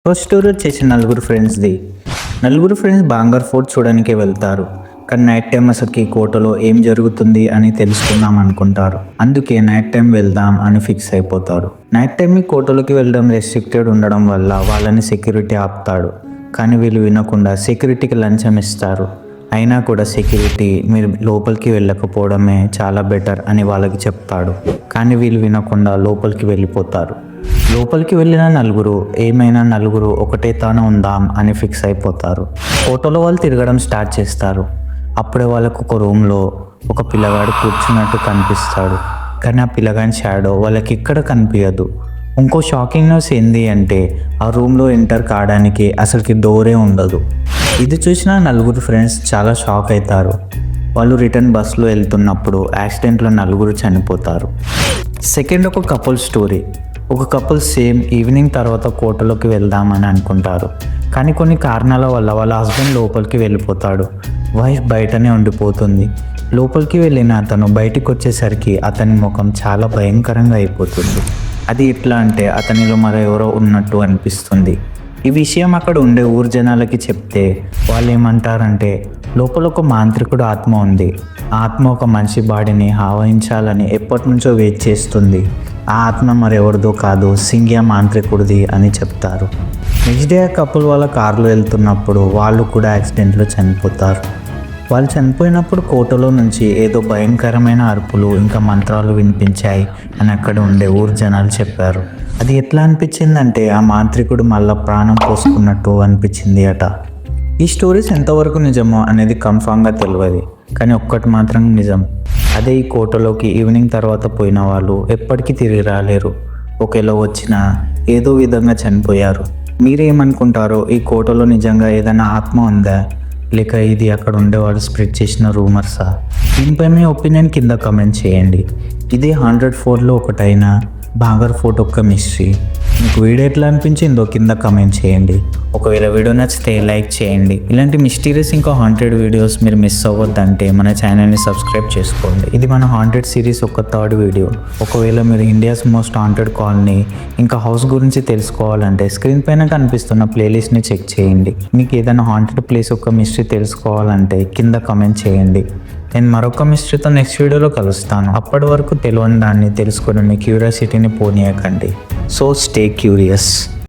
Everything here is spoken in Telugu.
ఫస్ట్ స్టోరీ వచ్చేసి నలుగురు ఫ్రెండ్స్ది. నలుగురు ఫ్రెండ్స్ బాంగర్ ఫోర్ట్ చూడడానికి వెళ్తారు. కానీ నైట్ టైం అసలుకి కోటలో ఏం జరుగుతుంది అని తెలుసుకుందాం అనుకుంటారు. అందుకే నైట్ టైం వెళ్దాం అని ఫిక్స్ అయిపోతారు. నైట్ టైం ఈ కోటలోకి వెళ్ళడం రెస్ట్రిక్టెడ్ ఉండడం వల్ల వాళ్ళని సెక్యూరిటీ ఆపుతాడు. కానీ వీళ్ళు వినకుండా సెక్యూరిటీకి లంచం ఇస్తారు. అయినా కూడా సెక్యూరిటీ మీరు లోపలికి వెళ్ళకపోవడమే చాలా బెటర్ అని వాళ్ళకి చెప్తాడు. కానీ వీళ్ళు వినకుండా లోపలికి వెళ్ళిపోతారు. లోపలికి వెళ్ళిన నలుగురు ఒకటే తాను ఉందాం అని ఫిక్స్ అయిపోతారు. ఫోటోలో వాళ్ళు తిరగడం స్టార్ట్ చేస్తారు. అప్పుడే వాళ్ళకు ఒక రూమ్లో ఒక పిల్లగాడు కూర్చున్నట్టు కనిపిస్తాడు. కానీ ఆ పిల్లగాని షాడో వాళ్ళకి ఇక్కడ కనిపించదు. ఇంకో షాకింగ్ న్యూస్ ఏంది అంటే ఆ రూమ్లో ఎంటర్ కావడానికి అసలుకి డోరే ఉండదు. ఇది చూసిన నలుగురు ఫ్రెండ్స్ చాలా షాక్ అవుతారు. వాళ్ళు రిటర్న్ బస్సులో వెళ్తున్నప్పుడు యాక్సిడెంట్లో నలుగురు చనిపోతారు. సెకండ్ ఒక కపుల్ స్టోరీ. ఒక కపుల్ సేమ్ ఈవినింగ్ తర్వాత కోటలోకి వెళ్దామని అనుకుంటారు. కానీ కొన్ని కారణాల వల్ల వాళ్ళ హస్బెండ్ లోపలికి వెళ్ళిపోతాడు. వైఫ్ బయటనే ఉండిపోతుంది. లోపలికి వెళ్ళిన అతను బయటికి వచ్చేసరికి అతని ముఖం చాలా భయంకరంగా అయిపోతుంది. అది ఎట్లా అంటే అతనిలో మరెవరో ఉన్నట్టు అనిపిస్తుంది. ఈ విషయం అక్కడ ఉండే ఊరు జనాలకి చెప్తే వాళ్ళు ఏమంటారంటే లోపల ఒక మాంత్రికుడు ఆత్మ ఉంది. ఆ ఆత్మ ఒక మనిషి బాడీని ఆవహించాలని ఎప్పటి నుంచో వెయిట్ చేస్తుంది. ఆ ఆత్మ మరెవరిదో కాదు, సింగియా మాంత్రికుడిది అని చెప్తారు. నెక్స్ట్ డే కపుల్ వాళ్ళ కారులో వెళ్తున్నప్పుడు వాళ్ళు కూడా యాక్సిడెంట్లో చనిపోతారు. వాళ్ళు చనిపోయినప్పుడు కోటలో నుంచి ఏదో భయంకరమైన అరుపులు ఇంకా మంత్రాలు వినిపించాయి అని అక్కడ ఉండే ఊరు జనాలు చెప్పారు. అది ఎట్లా అనిపించిందంటే ఆ మాంత్రికుడు మళ్ళీ ప్రాణం పోసుకున్నట్టు అనిపించింది అట. ఈ స్టోరీస్ ఎంతవరకు నిజమో అనేది కన్ఫామ్గా తెలియదు. కానీ ఒక్కటి మాత్రం నిజం, అదే ఈ కోటలోకి ఈవినింగ్ తర్వాత పోయిన వాళ్ళు ఎప్పటికీ తిరిగి రాలేరు. ఒకేలా వచ్చినా ఏదో విధంగా చనిపోయారు. మీరేమనుకుంటారో, ఈ కోటలో నిజంగా ఏదైనా ఆత్మ ఉందా, లేక ఇది అక్కడ ఉండేవాళ్ళు స్ప్రెడ్ చేసిన రూమర్సా? దీనిపై మీ ఒపీనియన్ కింద కమెంట్ చేయండి. ఇది 104లో ఒకటైన బాంగర్ ఫోర్ట్ ఒక్క మిస్టరీ. మీకు వీడియో ఎట్లా అనిపించిందో కింద కమెంట్ చేయండి. ఒకవేళ వీడియో నచ్చితే లైక్ చేయండి. ఇలాంటి మిస్టీరియస్ ఇంకా హాంటెడ్ వీడియోస్ మీరు మిస్ అవ్వద్దంటే మన ఛానల్ని సబ్స్క్రైబ్ చేసుకోండి. ఇది మన హాంటెడ్ సిరీస్ ఒక థర్డ్ వీడియో. ఒకవేళ మీరు ఇండియాస్ మోస్ట్ హాంటెడ్ కాలనీ ఇంకా హౌస్ గురించి తెలుసుకోవాలంటే స్క్రీన్ పైన కనిపిస్తున్న ప్లేలిస్ట్ని చెక్ చేయండి. మీకు ఏదైనా హాంటెడ్ ప్లేస్ ఒక మిస్టరీ తెలుసుకోవాలంటే కింద కమెంట్ చేయండి. నేను మరొక మిస్టరీతో నెక్స్ట్ వీడియోలో కలుస్తాను. అప్పటి వరకు తెలియని దాన్ని తెలుసుకొని మీ క్యూరియాసిటీని పోనీయకండి. So stay curious.